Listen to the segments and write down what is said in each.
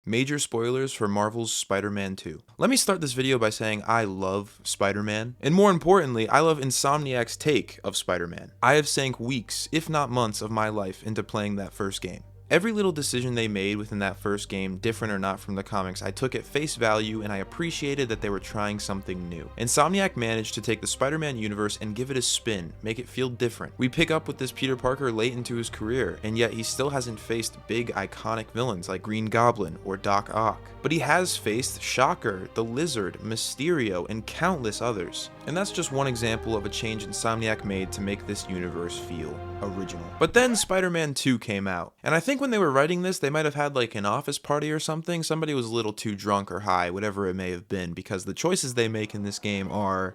Major spoilers for Marvel's Spider-Man 2. Let me start this video by saying I love Spider-Man, and more importantly, I love Insomniac's take of Spider-Man. I have sank weeks, if not months, of my life into playing that first game. Every little decision they made within that first game, different or not from the comics, I took at face value and I appreciated that they were trying something new. Insomniac managed to take the Spider-Man universe and give it a spin, make it feel different. We pick up with this Peter Parker late into his career, and yet he still hasn't faced big iconic villains like Green Goblin or Doc Ock. But he has faced Shocker, the Lizard, Mysterio, and countless others. And that's just one example of a change Insomniac made to make this universe feel original. But then Spider-Man 2 came out, and I think when they were writing this, they might have had like an office party or something. Somebody was a little too drunk or high, whatever it may have been, because the choices they make in this game are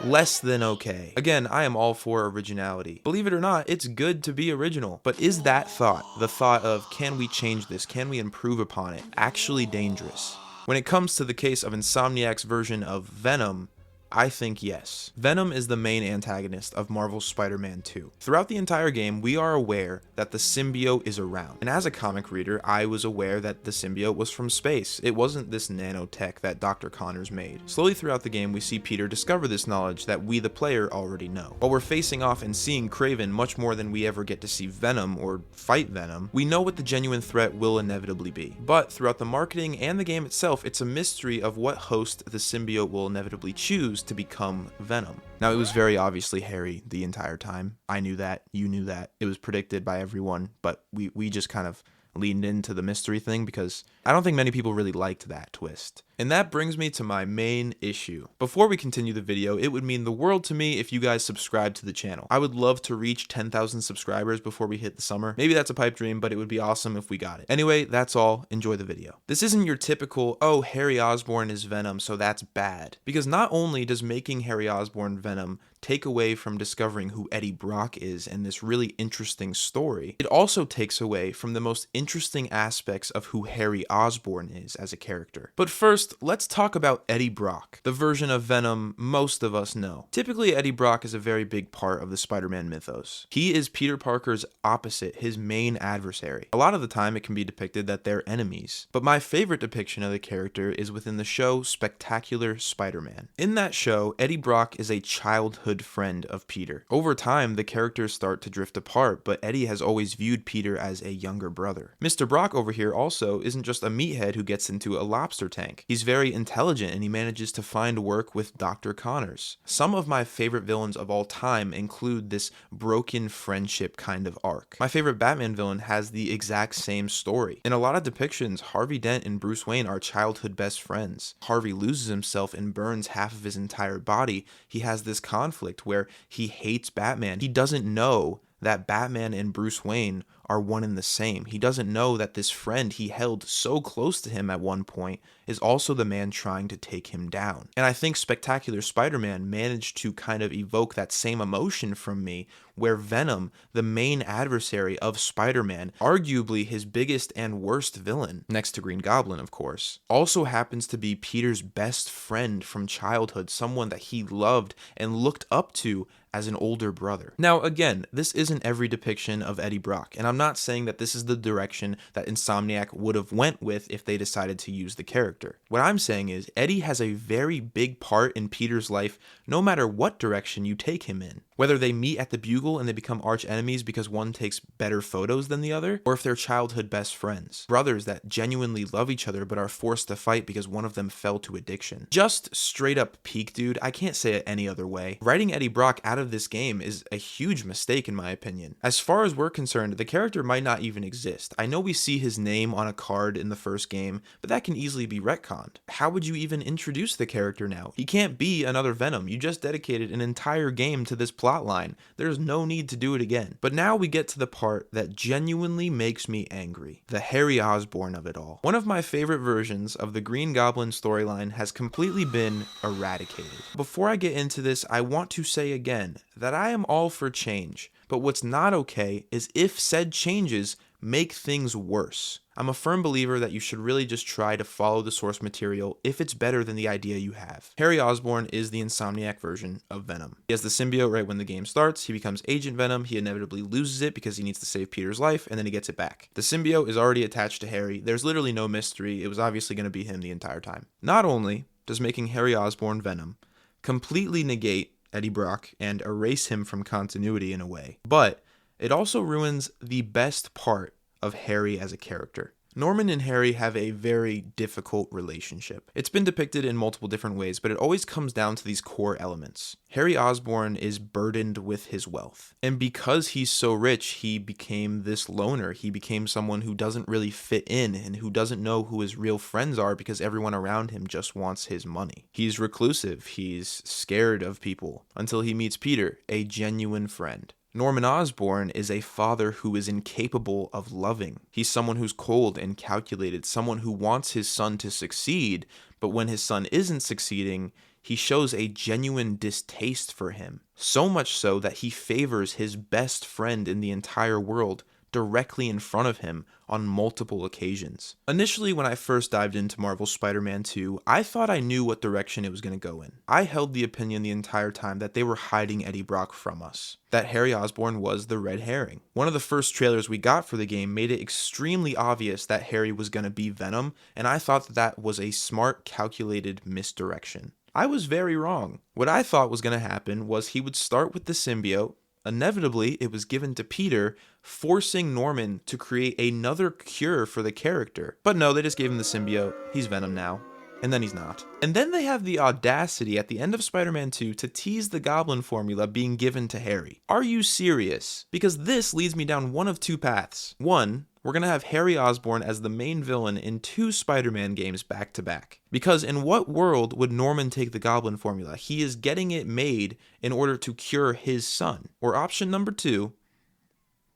less than okay. Again, I am all for originality. Believe it or not, it's good to be original. But is that thought, the thought of can we change this, can we improve upon it, actually dangerous? When it comes to the case of Insomniac's version of Venom, I think yes. Venom is the main antagonist of Marvel's Spider-Man 2. Throughout the entire game, we are aware that the symbiote is around. And as a comic reader, I was aware that the symbiote was from space. It wasn't this nanotech that Dr. Connors made. Slowly throughout the game, we see Peter discover this knowledge that we, the player, already know. While we're facing off and seeing Kraven much more than we ever get to see Venom or fight Venom, we know what the genuine threat will inevitably be. But throughout the marketing and the game itself, it's a mystery of what host the symbiote will inevitably choose to become Venom. Now, it was very obviously Harry the entire time. I knew that, you knew that. It was predicted by everyone, but we just kind of leaned into the mystery thing because I don't think many people really liked that twist. And that brings me to my main issue. Before we continue the video, it would mean the world to me if you guys subscribe to the channel. I would love to reach 10,000 subscribers before we hit the summer. Maybe that's a pipe dream, but it would be awesome if we got it. Anyway, that's all. Enjoy the video. This isn't your typical, oh, Harry Osborn is Venom, so that's bad. Because not only does making Harry Osborn Venom take away from discovering who Eddie Brock is and this really interesting story, it also takes away from the most interesting aspects of who Harry Osborn is as a character. But first, let's talk about Eddie Brock, the version of Venom most of us know. Typically, Eddie Brock is a very big part of the Spider-Man mythos. He is Peter Parker's opposite, his main adversary. A lot of the time, it can be depicted that they're enemies. But my favorite depiction of the character is within the show Spectacular Spider-Man. In that show, Eddie Brock is a childhood friend of Peter. Over time, the characters start to drift apart, but Eddie has always viewed Peter as a younger brother. Mr. Brock over here also isn't just a meathead who gets into a lobster tank. He's very intelligent and he manages to find work with Dr. Connors. Some of my favorite villains of all time include this broken friendship kind of arc. My favorite Batman villain has the exact same story. In a lot of depictions, Harvey Dent and Bruce Wayne are childhood best friends. Harvey loses himself and burns half of his entire body. He has this conflict where he hates Batman. He doesn't know that Batman and Bruce Wayne are one and the same. He doesn't know that this friend he held so close to him at one point is also the man trying to take him down. And I think Spectacular Spider-Man managed to kind of evoke that same emotion from me, where Venom, the main adversary of Spider-Man, arguably his biggest and worst villain, next to Green Goblin of course, also happens to be Peter's best friend from childhood, someone that he loved and looked up to as an older brother. Now again, this isn't every depiction of Eddie Brock, and I'm not saying that this is the direction that Insomniac would have went with if they decided to use the character. What I'm saying is Eddie has a very big part in Peter's life no matter what direction you take him in. Whether they meet at the Bugle and they become arch enemies because one takes better photos than the other, or if they're childhood best friends. Brothers that genuinely love each other but are forced to fight because one of them fell to addiction. Just straight up peak, dude. I can't say it any other way. Writing Eddie Brock out of this game is a huge mistake in my opinion. As far as we're concerned, the character might not even exist. I know we see his name on a card in the first game, but that can easily be retconned. How would you even introduce the character now? He can't be another Venom. You just dedicated an entire game to this plot line. There's no need to do it again. But now we get to the part that genuinely makes me angry. The Harry Osborn of it all. One of my favorite versions of the Green Goblin storyline has completely been eradicated. Before I get into this, I want to say again that I am all for change. But what's not okay is if said changes make things worse. I'm a firm believer that you should really just try to follow the source material if it's better than the idea you have. Harry Osborn is the Insomniac version of Venom. He has the symbiote right when the game starts, he becomes Agent Venom, he inevitably loses it because he needs to save Peter's life, and then he gets it back. The symbiote is already attached to Harry, there's literally no mystery, it was obviously going to be him the entire time. Not only does making Harry Osborn Venom completely negate Eddie Brock and erase him from continuity in a way, but it also ruins the best part of Harry as a character. Norman and Harry have a very difficult relationship. It's been depicted in multiple different ways, but it always comes down to these core elements. Harry Osborn is burdened with his wealth. And because he's so rich, he became this loner. He became someone who doesn't really fit in and who doesn't know who his real friends are because everyone around him just wants his money. He's reclusive. He's scared of people until he meets Peter, a genuine friend. Norman Osborn is a father who is incapable of loving. He's someone who's cold and calculated, someone who wants his son to succeed, but when his son isn't succeeding, he shows a genuine distaste for him. So much so that he favors his best friend in the entire world directly in front of him on multiple occasions. Initially, when I first dived into Marvel's Spider-Man 2, I thought I knew what direction it was going to go in. I held the opinion the entire time that they were hiding Eddie Brock from us, that Harry Osborn was the red herring. One of the first trailers we got for the game made it extremely obvious that Harry was going to be Venom, and I thought that was a smart, calculated misdirection. I was very wrong. What I thought was going to happen was he would start with the symbiote. Inevitably, it was given to Peter, forcing Norman to create another cure for the character. But no, they just gave him the symbiote. He's Venom now. And then he's not. And then they have the audacity at the end of Spider-Man 2 to tease the Goblin formula being given to Harry. Are you serious? Because this leads me down one of two paths. One, we're going to have Harry Osborn as the main villain in 2 Spider-Man games back to back. Because in what world would Norman take the Goblin formula? He is getting it made in order to cure his son. Or option number 2,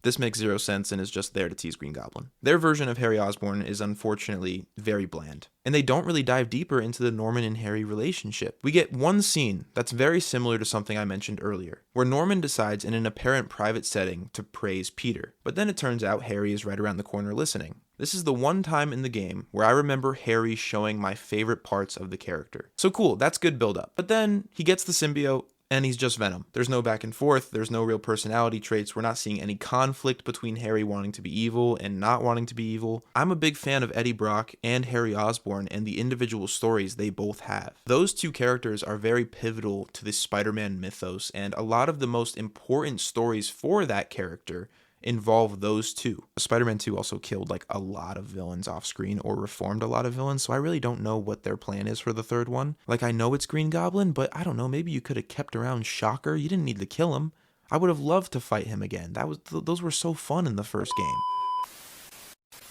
this makes zero sense and is just there to tease Green Goblin. Their version of Harry Osborn is unfortunately very bland. And they don't really dive deeper into the Norman and Harry relationship. We get one scene that's very similar to something I mentioned earlier, where Norman decides in an apparent private setting to praise Peter. But then it turns out Harry is right around the corner listening. This is the one time in the game where I remember Harry showing my favorite parts of the character. So cool, that's good build-up. But then he gets the symbiote, and he's just Venom. There's no back and forth, there's no real personality traits, we're not seeing any conflict between Harry wanting to be evil and not wanting to be evil. I'm a big fan of Eddie Brock and Harry Osborn and the individual stories they both have. Those 2 characters are very pivotal to the Spider-Man mythos, and a lot of the most important stories for that character involve those 2. Spider-Man 2 also killed like a lot of villains off screen or reformed a lot of villains, so I really don't know what their plan is for the 3rd one. Like, I know it's Green Goblin, but I don't know, maybe you could have kept around Shocker. You didn't need to kill him. I would have loved to fight him again. Those were so fun in the first game.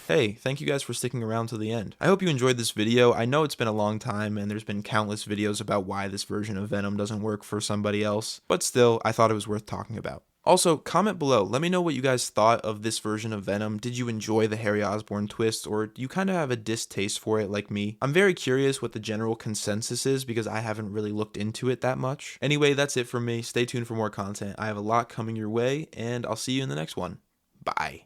Hey, thank you guys for sticking around to the end. I hope you enjoyed this video. I know it's been a long time and there's been countless videos about why this version of Venom doesn't work for somebody else, but still, I thought it was worth talking about. Also, comment below. Let me know what you guys thought of this version of Venom. Did you enjoy the Harry Osborn twist, or do you kind of have a distaste for it like me? I'm very curious what the general consensus is because I haven't really looked into it that much. Anyway, that's it from me. Stay tuned for more content. I have a lot coming your way, and I'll see you in the next one. Bye.